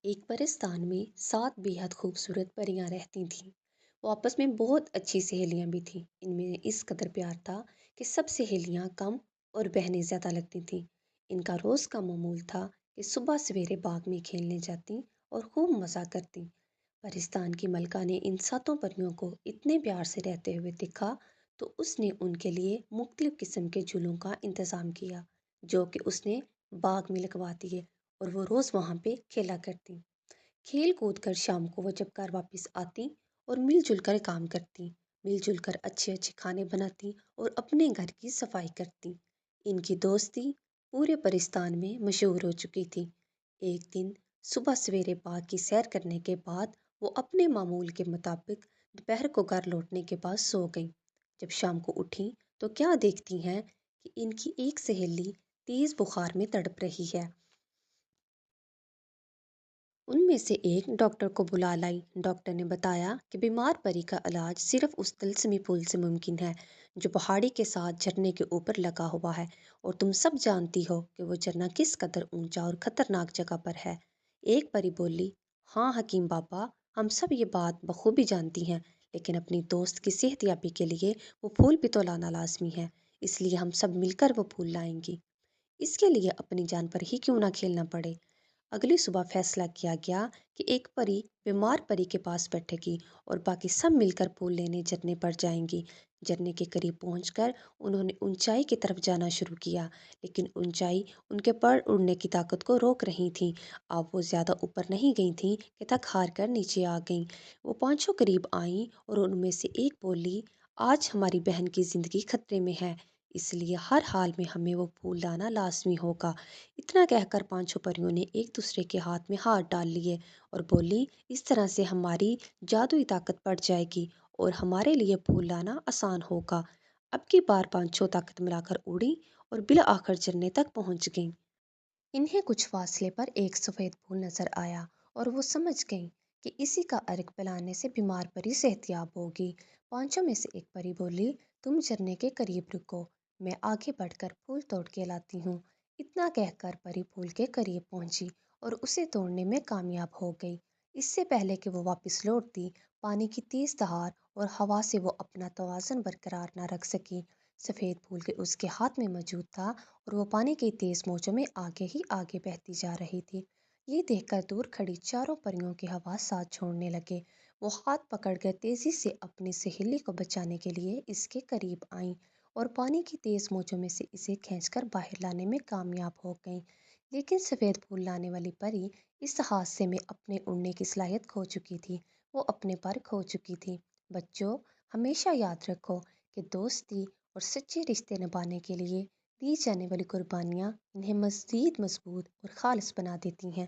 ایک پرستان میں 7 بے حد خوبصورت پریاں رہتی تھیں۔ وہ آپس میں بہت اچھی سہیلیاں بھی تھیں۔ ان میں اس قدر پیار تھا کہ سب سہیلیاں کم اور بہنیں زیادہ لگتی تھیں۔ ان کا روز کا معمول تھا کہ صبح سویرے باغ میں کھیلنے جاتی اور خوب مزہ کرتی۔ پرستان کی ملکہ نے ان 7 پریوں کو اتنے پیار سے رہتے ہوئے دیکھا تو اس نے ان کے لیے مختلف قسم کے جھولوں کا انتظام کیا جو کہ اس نے باغ میں لگوا دیے اور وہ روز وہاں پہ کھیلا کرتی۔ کھیل کود کر شام کو وہ جب گھر واپس آتی اور مل جل کر کام کرتی، مل جل کر اچھے اچھے کھانے بناتی اور اپنے گھر کی صفائی کرتی۔ ان کی دوستی پورے پرستان میں مشہور ہو چکی تھی۔ ایک دن صبح سویرے باغ کی سیر کرنے کے بعد وہ اپنے معمول کے مطابق دوپہر کو گھر لوٹنے کے بعد سو گئیں۔ جب شام کو اٹھی تو کیا دیکھتی ہیں کہ ان کی ایک سہیلی تیز بخار میں تڑپ رہی ہے۔ ان میں سے ایک ڈاکٹر کو بلا لائی۔ ڈاکٹر نے بتایا کہ بیمار پری کا علاج صرف اس طلسمی پھول سے ممکن ہے جو پہاڑی کے ساتھ جھرنے کے اوپر لگا ہوا ہے، اور تم سب جانتی ہو کہ وہ جھرنا کس قدر اونچا اور خطرناک جگہ پر ہے۔ ایک پری بولی، ہاں حکیم بابا، ہم سب یہ بات بخوبی جانتی ہیں، لیکن اپنی دوست کی صحت یابی کے لیے وہ پھول بھی تو لانا لازمی ہے، اس لیے ہم سب مل کر وہ پھول لائیں گی، اس کے لیے اپنی جان پر ہی کیوں نہ کھیلنا پڑے۔ اگلی صبح فیصلہ کیا گیا کہ ایک پری بیمار پری کے پاس بیٹھے گی اور باقی سب مل کر پھول لینے جھرنے پر جائیں گی۔ جھرنے کے قریب پہنچ کر انہوں نے اونچائی کی طرف جانا شروع کیا، لیکن اونچائی ان کے پر اڑنے کی طاقت کو روک رہی تھی۔ اب وہ زیادہ اوپر نہیں گئی تھیں کہ تھک ہار کر نیچے آ گئیں۔ وہ پانچوں قریب آئیں اور ان میں سے ایک بولی، آج ہماری بہن کی زندگی خطرے میں ہے، اس لیے ہر حال میں ہمیں وہ پھول لانا لازمی ہوگا۔ اتنا کہہ کر پانچوں پریوں نے ایک دوسرے کے ہاتھ میں ہاتھ ڈال لیے اور بولی، اس طرح سے ہماری جادوئی طاقت بڑھ جائے گی اور ہمارے لیے پھول لانا آسان ہوگا۔ اب کی بار پانچوں طاقت ملا کر اڑی اور بالآخر جھرنے تک پہنچ گئیں۔ انہیں کچھ فاصلے پر ایک سفید پھول نظر آیا اور وہ سمجھ گئیں کہ اسی کا عرق پلانے سے بیمار پری صحت یاب ہوگی۔ پانچوں میں سے ایک پری بولی، تم جھرنے کے قریب رکو، میں آگے بڑھ کر پھول توڑ کے لاتی ہوں۔ اتنا کہہ کر پری پھول کے قریب پہنچی اور اسے توڑنے میں کامیاب ہو گئی۔ اس سے پہلے کہ وہ واپس لوٹتی، پانی کی تیز دھار اور ہوا سے وہ اپنا توازن برقرار نہ رکھ سکی۔ سفید پھول کے اس کے ہاتھ میں موجود تھا اور وہ پانی کی تیز موجوں میں آگے ہی آگے بہتی جا رہی تھی۔ یہ دیکھ کر دور کھڑی چاروں پریوں کے حواس ساتھ چھوڑنے لگے۔ وہ ہاتھ پکڑ کر تیزی سے اپنی سہیلی کو بچانے کے لیے اس کے قریب آئیں اور پانی کی تیز موجوں میں سے اسے کھینچ کر باہر لانے میں کامیاب ہو گئیں۔ لیکن سفید پھول لانے والی پری اس حادثے میں اپنے اڑنے کی صلاحیت کھو چکی تھی، وہ اپنے پر کھو چکی تھی۔ بچوں، ہمیشہ یاد رکھو کہ دوستی اور سچے رشتے نبھانے کے لیے دی جانے والی قربانیاں انہیں مزید مضبوط اور خالص بنا دیتی ہیں۔